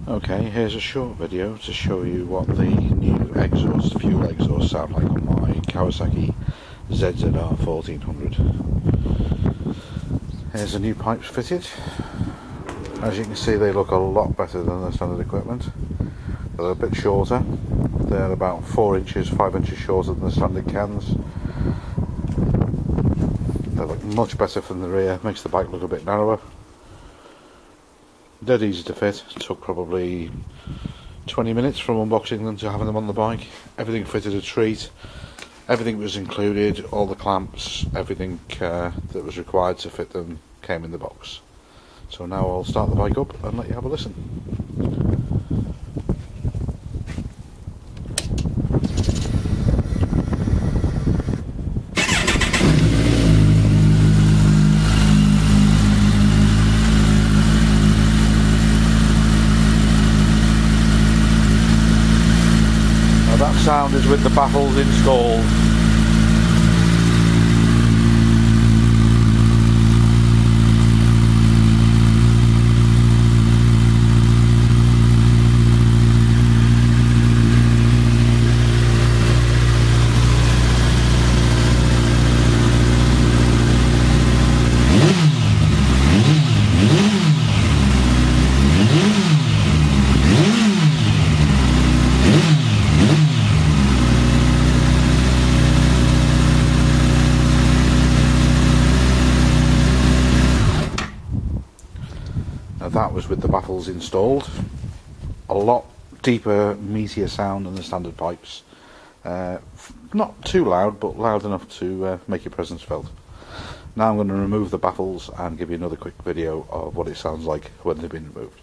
Okay, here's a short video to show you what the new fuel exhaust sound like on my Kawasaki ZZr1400. Here's the new pipes fitted. As you can see, they look a lot better than the standard equipment. They're a bit shorter. They're about 4 inches, 5 inches shorter than the standard cans. They look much better from the rear, makes the bike look a bit narrower. Dead easy to fit. It took probably 20 minutes from unboxing them to having them on the bike. Everything fitted a treat. Everything was included, all the clamps, everything that was required to fit them came in the box. So now I'll start the bike up and let you have a listen. That sound is with the baffles installed. That was with the baffles installed. A lot deeper, meatier sound than the standard pipes. Not too loud, but loud enough to make your presence felt. Now I'm going to remove the baffles and give you another quick video of what it sounds like when they've been removed.